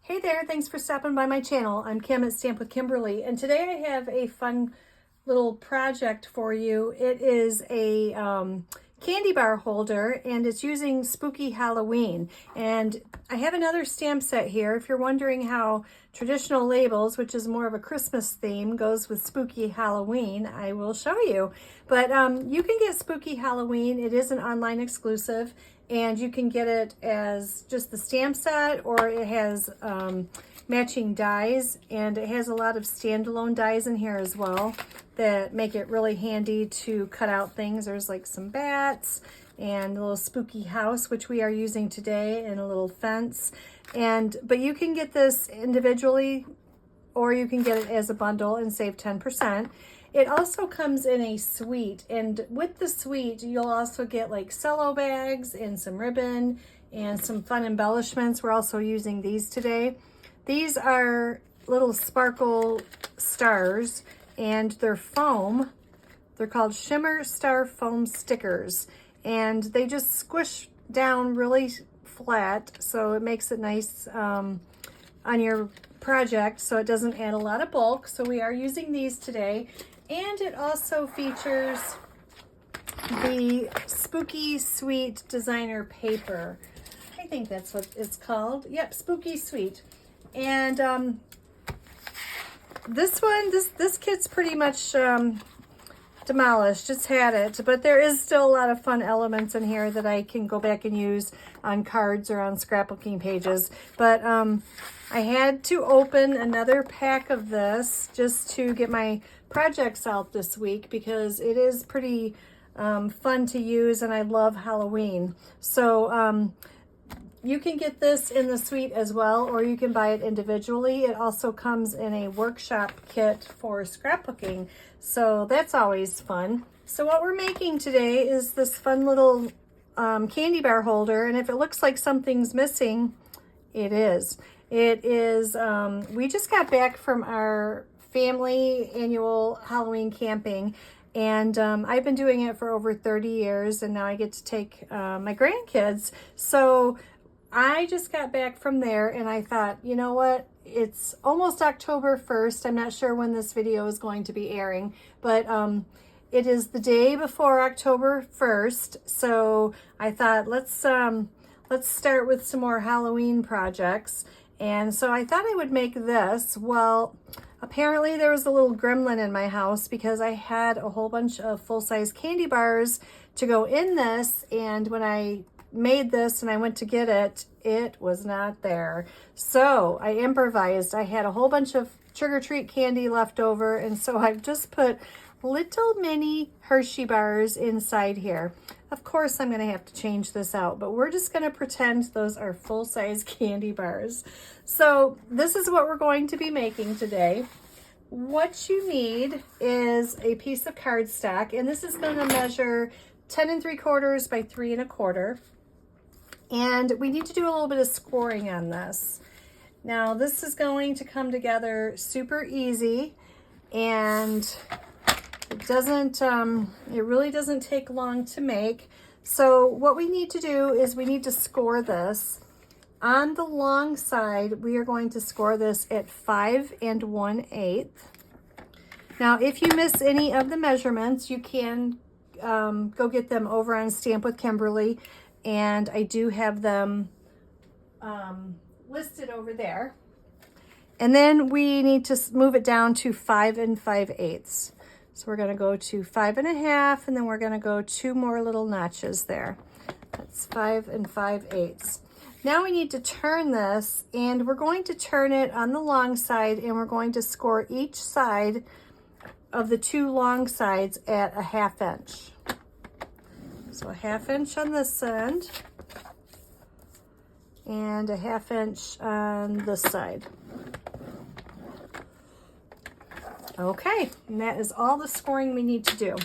Hey there, thanks for stopping by my channel. I'm Kim at Stamp with Kimberly, and today I have a fun little project for you. It is a candy bar holder, and it's using Spooky Halloween. And I have another stamp set here. If you're wondering how traditional labels, which is more of a Christmas theme, goes with Spooky Halloween, I will show you. But you can get Spooky Halloween. It is an online exclusive, and you can get it as just the stamp set, or it has matching dies, and it has a lot of standalone dies in here as well that make it really handy to cut out things. There's like some bats and a little spooky house, which we are using today, and a little fence. But you can get this individually, or you can get it as a bundle and save 10%. It also comes in a suite, and with the suite, you'll also get like cello bags and some ribbon and some fun embellishments. We're also using these today. These are little sparkle stars, and they're foam. They're called Shimmer Star Foam Stickers, and they just squish down really flat, so it makes it nice on your project, so it doesn't add a lot of bulk. So we are using these today. And it also features the Spooky Sweet designer paper. I think that's what it's called. Yep, Spooky Sweet. And this kit's pretty much demolished. Just had it, but there is still a lot of fun elements in here that I can go back and use on cards or on scrapbooking pages. But I had to open another pack of this just to get my projects out this week, because it is pretty fun to use, and I love Halloween. So you can get this in the suite as well, or you can buy it individually. It also comes in a workshop kit for scrapbooking, so that's always fun. So what we're making today is this fun little candy bar holder, and if it looks like something's missing, it is. It is, we just got back from our family annual Halloween camping, and I've been doing it for over 30 years, and now I get to take my grandkids. So I just got back from there, and I thought, you know what, it's almost October 1st. I'm not sure when this video is going to be airing, but it is the day before October 1st. So I thought, let's start with some more Halloween projects. And so I thought I would make this. Well, apparently there was a little gremlin in my house, because I had a whole bunch of full-size candy bars to go in this, and when I made this and I went to get it, it was not there. So I improvised. I had a whole bunch of trick-or-treat candy left over, and so I've just put little mini Hershey bars inside here. Of course, I'm going to have to change this out, but we're just going to pretend those are full-size candy bars. So this is what we're going to be making today. What you need is a piece of cardstock, and this is going to measure 10 3/4 by 3 1/4. And we need to do a little bit of scoring on this. Now, this is going to come together super easy, and it really doesn't take long to make. So what we need to do is we need to score this. On the long side, we are going to score this at 5 1/8. Now, if you miss any of the measurements, you can go get them over on Stamp with Kimberly, and I do have them listed over there. And then we need to move it down to 5 5/8. So we're going to go to 5 1/2, and then we're going to go 2 more little notches there. That's 5 5/8. Now we need to turn this, and we're going to turn it on the long side, and we're going to score each side of the 2 long sides at a 1/2 inch. So a 1/2 inch on this end, and a 1/2 inch on this side. Okay, and that is all the scoring we need to do.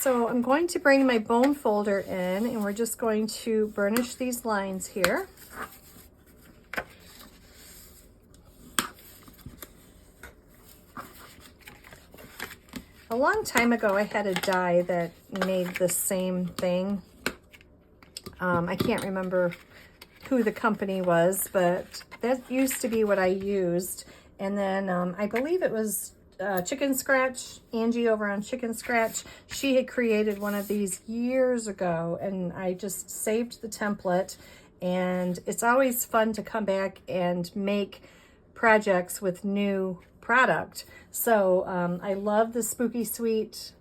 So I'm going to bring my bone folder in, and we're just going to burnish these lines here. A long time ago, I had a die that made the same thing. I can't remember who the company was, but that used to be what I used. And then I believe it was Chicken Scratch, Angie over on Chicken Scratch. She had created one of these years ago, and I just saved the template. And it's always fun to come back and make projects with new product. So I love the Spooky Sweet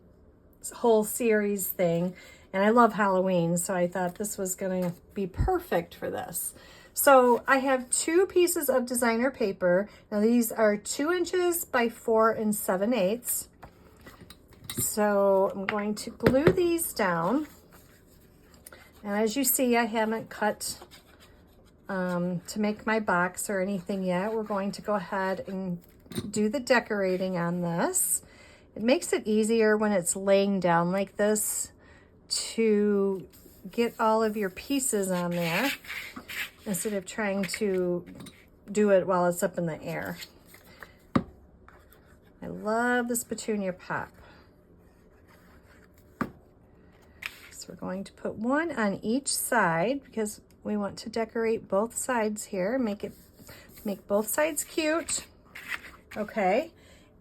whole series thing, and I love Halloween, so I thought this was gonna be perfect for this. So I have 2 pieces of designer paper. Now these are 2 inches by 4 7/8. So I'm going to glue these down. And as you see, I haven't cut to make my box or anything yet. We're going to go ahead and do the decorating on this. It makes it easier when it's laying down like this to get all of your pieces on there instead of trying to do it while it's up in the air. I love this petunia pop. So we're going to put one on each side because we want to decorate both sides here, make both sides cute. Okay,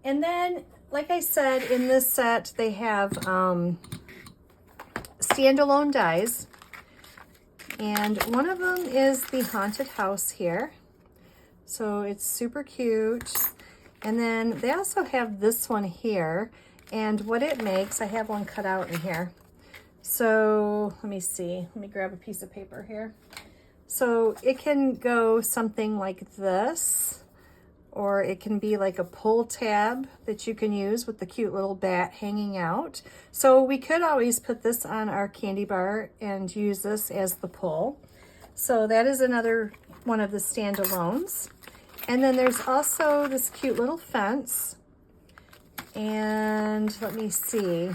and then like I said, in this set they have standalone dies, and one of them is the haunted house here, so it's super cute. And then they also have this one here, and what it makes, I have one cut out in here. So let me see, let me grab a piece of paper here. So it can go something like this, or it can be like a pull tab that you can use with the cute little bat hanging out. So we could always put this on our candy bar and use this as the pull. So that is another one of the standalones. And then there's also this cute little fence. And let me see,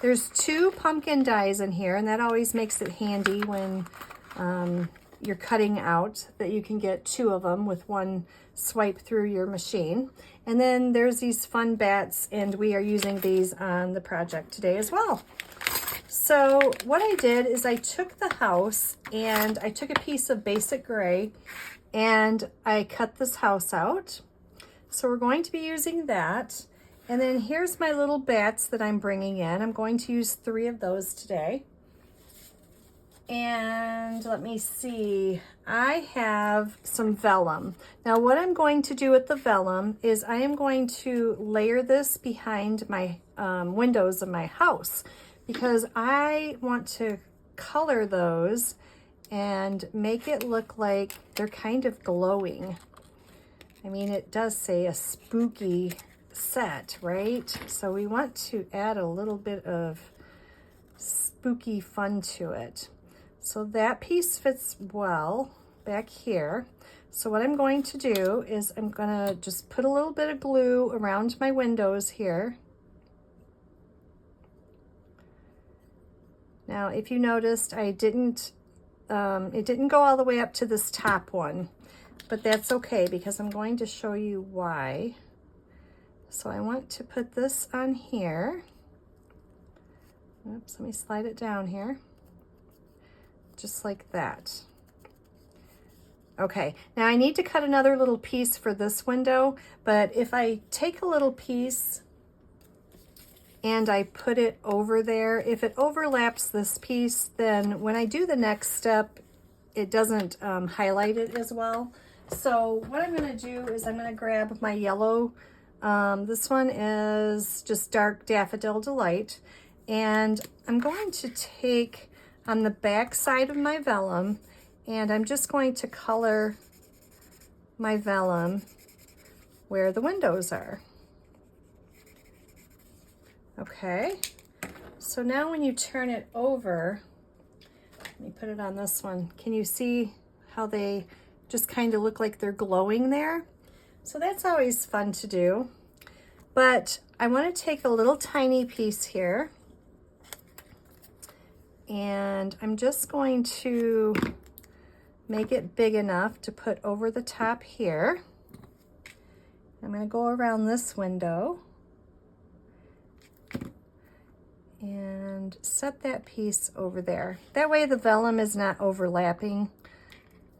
there's 2 pumpkin dies in here, and that always makes it handy when you're cutting out, that you can get 2 of them with one swipe through your machine. And then there's these fun bats, and we are using these on the project today as well. So what I did is I took the house and I took a piece of basic gray and I cut this house out. So we're going to be using that. And then here's my little bats that I'm bringing in. I'm going to use 3 of those today. And let me see, I have some vellum. Now what I'm going to do with the vellum is I am going to layer this behind my windows of my house, because I want to color those and make it look like they're kind of glowing. I mean, it does say a spooky set, right? So we want to add a little bit of spooky fun to it. So that piece fits well back here. So what I'm going to do is I'm gonna just put a little bit of glue around my windows here. Now, if you noticed, I didn't, it didn't go all the way up to this top one, but that's okay because I'm going to show you why. So I want to put this on here. Oops, let me slide it down here. Just like that. Okay, now I need to cut another little piece for this window, but if I take a little piece and I put it over there, if it overlaps this piece, then when I do the next step, it doesn't highlight it as well. So what I'm gonna do is I'm gonna grab my yellow, this one is just Dark Daffodil Delight, and I'm going to take on the back side of my vellum, and I'm just going to color my vellum where the windows are. Okay, so now when you turn it over, let me put it on this one. Can you see how they just kind of look like they're glowing there? So that's always fun to do. But I want to take a little tiny piece here, and I'm just going to make it big enough to put over the top here. I'm going to go around this window and set that piece over there. That way the vellum is not overlapping.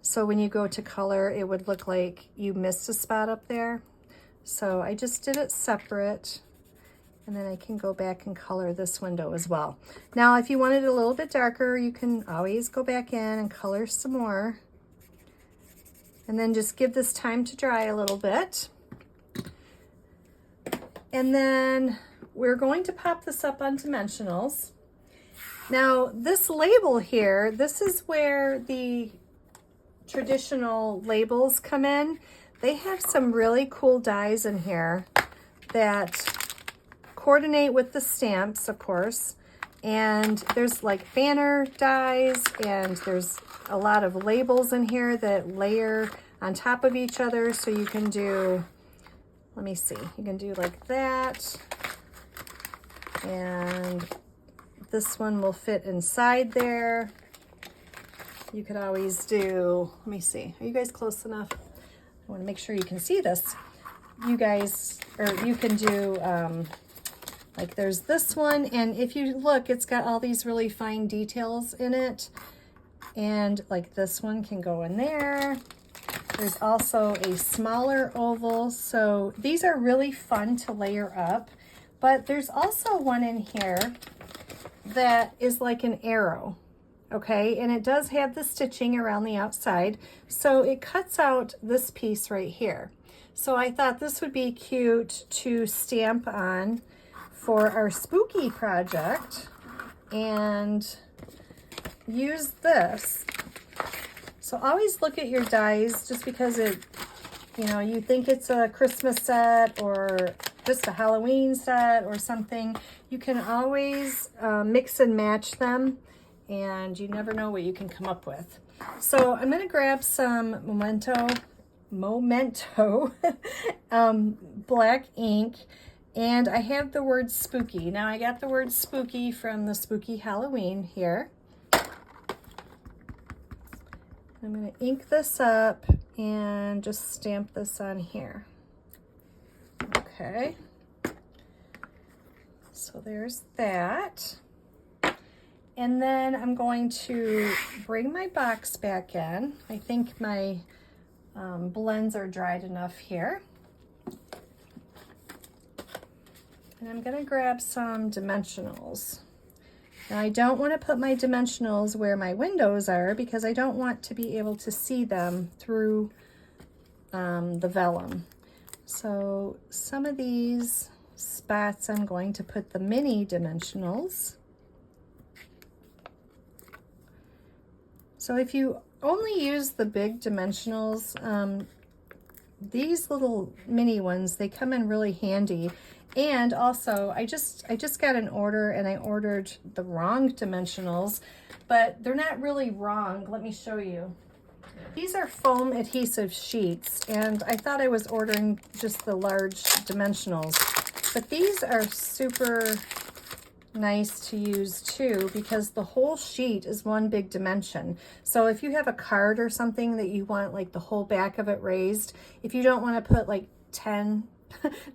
So when you go to color, it would look like you missed a spot up there. So I just did it separate, and then I can go back and color this window as well. Now, if you want it a little bit darker, you can always go back in and color some more. And then just give this time to dry a little bit. And then we're going to pop this up on dimensionals. Now, this label here, this is where the traditional labels come in. They have some really cool dies in here that coordinate with the stamps, of course. And there's like banner dies, and there's a lot of labels in here that layer on top of each other. So you can do, let me see, you can do like that. And this one will fit inside there. You could always do, let me see, are you guys close enough? I want to make sure you can see this. You guys, or you can do, like there's this one, and if you look, it's got all these really fine details in it. And like this one can go in there. There's also a smaller oval. So these are really fun to layer up. But there's also one in here that is like an arrow, okay? And it does have the stitching around the outside. So it cuts out this piece right here. So I thought this would be cute to stamp on for our spooky project and use this. So always look at your dies, just because it, you know, you think it's a Christmas set or just a Halloween set or something. You can always mix and match them, and you never know what you can come up with. So I'm gonna grab some Memento black ink. And I have the word spooky. Now I got the word spooky from the Spooky Halloween here. I'm going to ink this up and just stamp this on here. Okay. So there's that. And then I'm going to bring my box back in. I think my blends are dried enough here. And I'm going to grab some dimensionals. Now I don't want to put my dimensionals where my windows are, because I don't want to be able to see them through the vellum. So some of these spots I'm going to put the mini dimensionals. So if you only use the big dimensionals, these little mini ones, they come in really handy. And also, I just got an order, and I ordered the wrong dimensionals, but they're not really wrong. Let me show you. These are foam adhesive sheets, and I thought I was ordering just the large dimensionals, but these are super nice to use too, because the whole sheet is one big dimension. So if you have a card or something that you want like the whole back of it raised, if you don't want to put like 10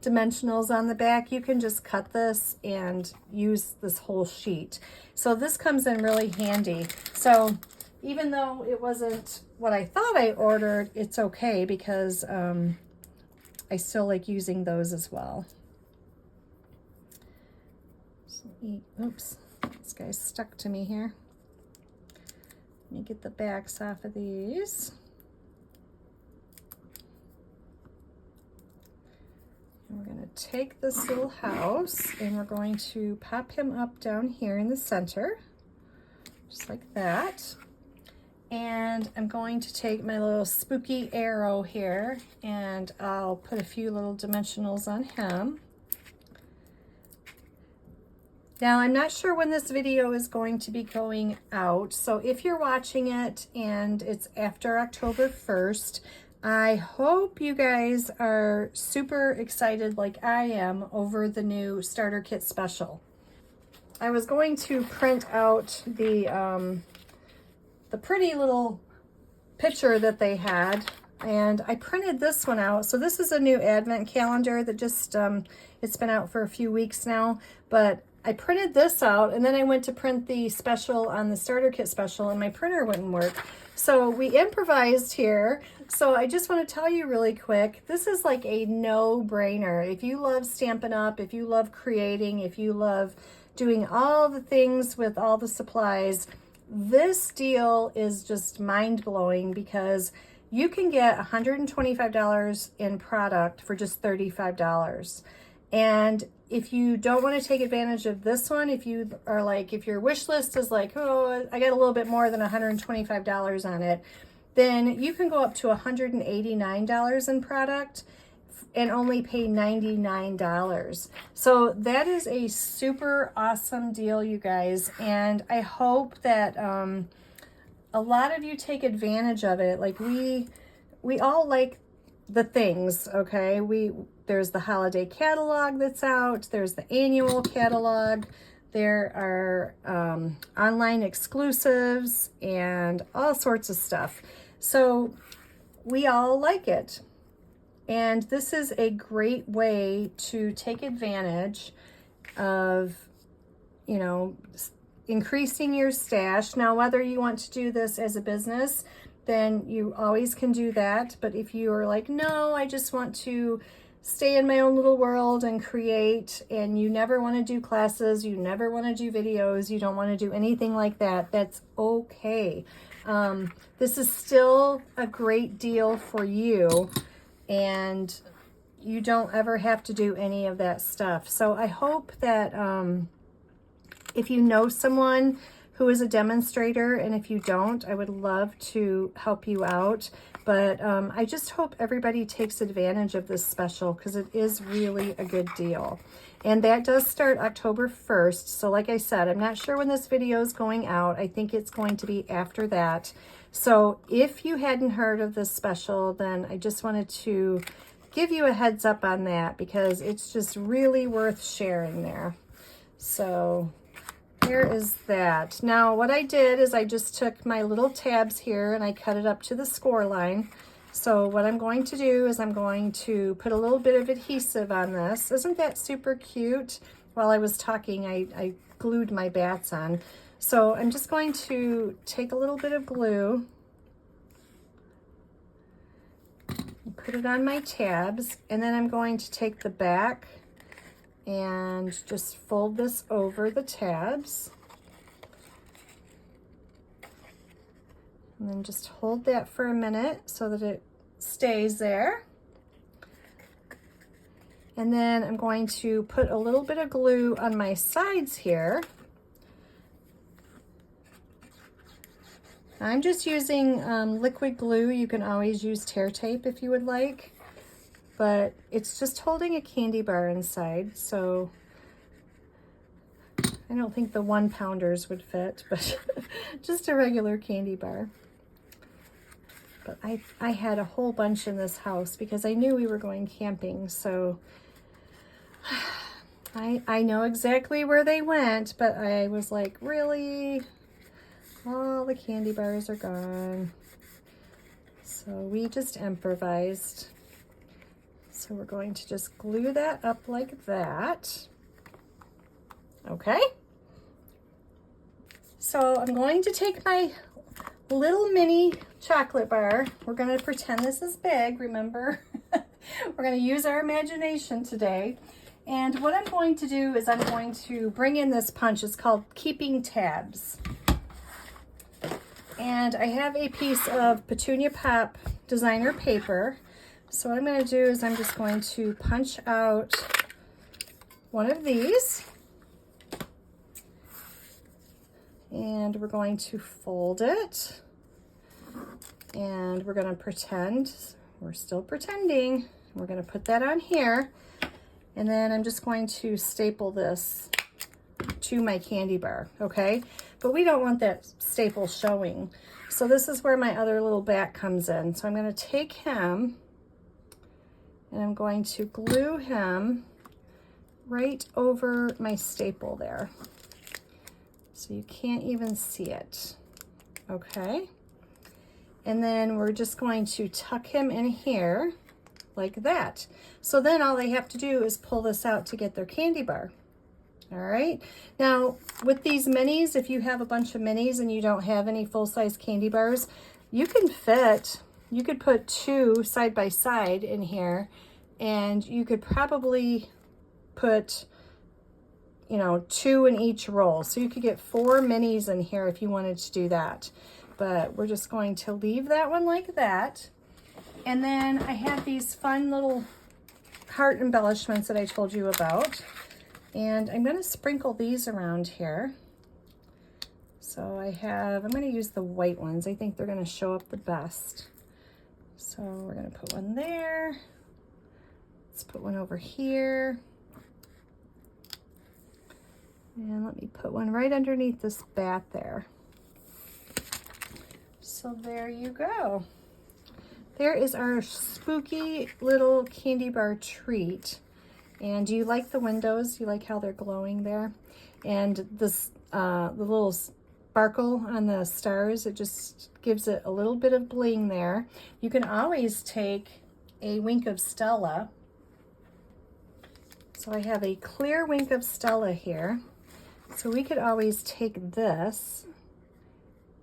dimensionals on the back, you can just cut this and use this whole sheet. So this comes in really handy. So even though it wasn't what I thought I ordered, it's okay, because I still like using those as well. So, oops, this guy's stuck to me here. Let me get the backs off of these. And we're going to take this little house, and we're going to pop him up down here in the center, just like that. And I'm going to take my little spooky arrow here, and I'll put a few little dimensionals on him. Now, I'm not sure when this video is going to be going out, so if you're watching it and it's after October 1st, I hope you guys are super excited like I am over the new starter kit special. I was going to print out the pretty little picture that they had, and I printed this one out. So this is a new advent calendar that just, it's been out for a few weeks now, but I printed this out, and then I went to print the special on the starter kit special, and my printer wouldn't work. So we improvised here. So I just want to tell you really quick, this is like a no-brainer. If you love Stampin' Up, if you love creating, if you love doing all the things with all the supplies, this deal is just mind-blowing because you can get $125 in product for just $35. And if you don't want to take advantage of this one, if you are like, if your wish list is like, oh, I got a little bit more than $125 on it, then you can go up to $189 in product and only pay $99. So that is a super awesome deal, you guys. And I hope that a lot of you take advantage of it. Like we all like the things, okay? There's the holiday catalog that's out. There's the annual catalog. There are online exclusives and all sorts of stuff. So we all like it. And this is a great way to take advantage of, you know, increasing your stash. Now, whether you want to do this as a business, then you always can do that. But if you are like, no, I just want to stay in my own little world and create, and you never want to do classes, you never want to do videos, you don't want to do anything like that, that's okay. This is still a great deal for you, and you don't ever have to do any of that stuff. So I hope that if you know someone who is a demonstrator, and if you don't, I would love to help you out. But I just hope everybody takes advantage of this special because it is really a good deal. And that does start October 1st. So like I said, I'm not sure when this video is going out. I think it's going to be after that. So if you hadn't heard of this special, then I just wanted to give you a heads up on that because it's just really worth sharing there. So here is that. Now what I did is I just took my little tabs here and I cut it up to the score line. So what I'm going to do is I'm going to put a little bit of adhesive on this. Isn't that super cute? While I was talking, I glued my bats on. So I'm just going to take a little bit of glue and put it on my tabs, and then I'm going to take the back and just fold this over the tabs. And then just hold that for a minute so that it stays there. And then I'm going to put a little bit of glue on my sides here. I'm just using liquid glue. You can always use tear tape if you would like, but it's just holding a candy bar inside, so I don't think the 1-pounders would fit, but just a regular candy bar. But I had a whole bunch in this house because I knew we were going camping, so I know exactly where they went, but I was like, really? All the candy bars are gone. So we just improvised. So we're going to just glue that up like that. Okay. So I'm going to take my little mini chocolate bar. We're going to pretend this is big, remember? We're going to use our imagination today. And what I'm going to do is I'm going to bring in this punch. It's called Keeping Tabs. And I have a piece of Petunia Pop designer paper. So what I'm going to do is I'm just going to punch out one of these. And we're going to fold it. And we're going to pretend, we're still pretending. We're going to put that on here. And then I'm just going to staple this to my candy bar, okay? But we don't want that staple showing. So this is where my other little bat comes in. So I'm going to take him and I'm going to glue him right over my staple there. So you can't even see it, okay? And then we're just going to tuck him in here like that. So then all they have to do is pull this out to get their candy bar. All right. Now with these minis, if you have a bunch of minis and you don't have any full-size candy bars, you could put 2 side by side in here, and you could probably put, you know, 2 in each roll. So you could get 4 minis in here if you wanted to do that. But we're just going to leave that one like that. And then I have these fun little heart embellishments that I told you about. And I'm going to sprinkle these around here. So I'm going to use the white ones. I think they're going to show up the best. So we're going to put one there. Let's put one over here. And let me put one right underneath this bat there. So there you go. There is our spooky little candy bar treat. And do you like the windows? Do you like how they're glowing there? And this, the little sparkle on the stars, it just gives it a little bit of bling there. You can always take a wink of Stella. So I have a clear wink of Stella here. So we could always take this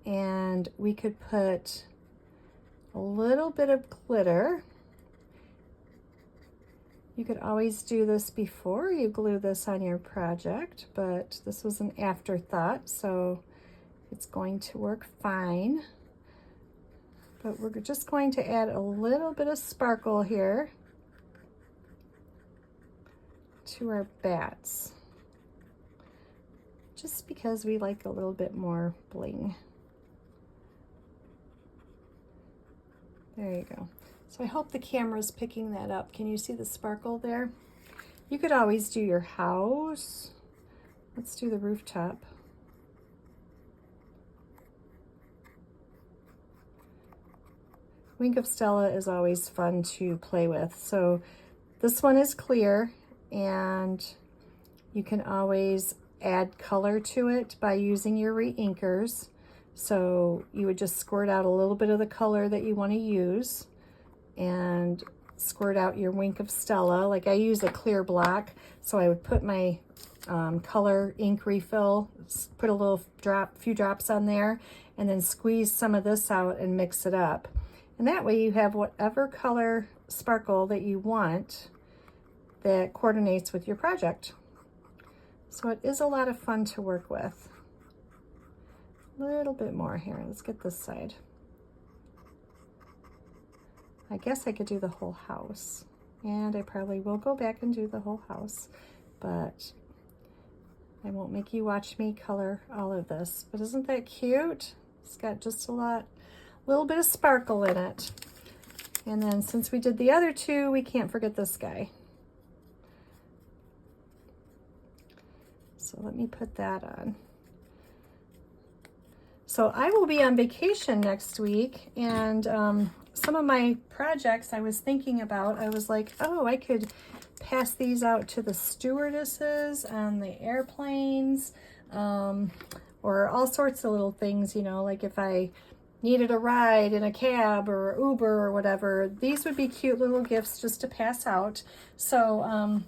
and we could put a little bit of glitter. You could always do this before you glue this on your project, but this was an afterthought, so it's going to work fine. But we're just going to add a little bit of sparkle here to our bats, just because we like a little bit more bling. There you go. So I hope the camera's picking that up. Can you see the sparkle there? You could always do your house. Let's do the rooftop. Wink of Stella is always fun to play with. So this one is clear, and you can always add color to it by using your re-inkers. So you would just squirt out a little bit of the color that you want to use and squirt out your wink of Stella. Like I use a clear block, so I would put my color ink refill, put a few drops on there, and then squeeze some of this out and mix it up. And that way you have whatever color sparkle that you want that coordinates with your project. So it is a lot of fun to work with. A little bit more here. Let's get this side. I guess I could do the whole house, and I probably will go back and do the whole house, but I won't make you watch me color all of this. But isn't that cute? It's got just a little bit of sparkle in it. And then since we did the other two, we can't forget this guy. So let me put that on. So I will be on vacation next week, and some of my projects I was thinking about, I was like, oh, I could pass these out to the stewardesses on the airplanes, or all sorts of little things, you know, like if I needed a ride in a cab or Uber or whatever, these would be cute little gifts just to pass out. So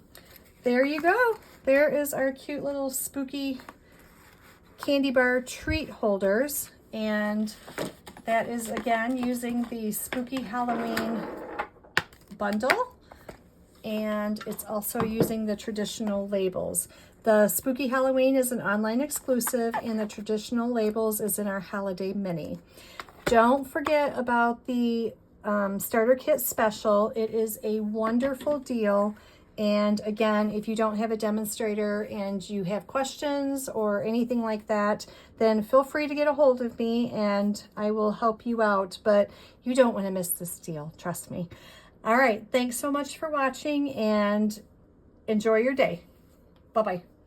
there you go. There is our cute little spooky candy bar treat holders, and that is again using the Spooky Halloween bundle, and it's also using the traditional labels. The Spooky Halloween is an online exclusive, and the traditional labels is in our holiday mini. Don't forget about the starter kit special. It is a wonderful deal. And again, if you don't have a demonstrator and you have questions or anything like that, then feel free to get a hold of me and I will help you out. But you don't want to miss this deal, trust me. All right, thanks so much for watching and enjoy your day. Bye-bye.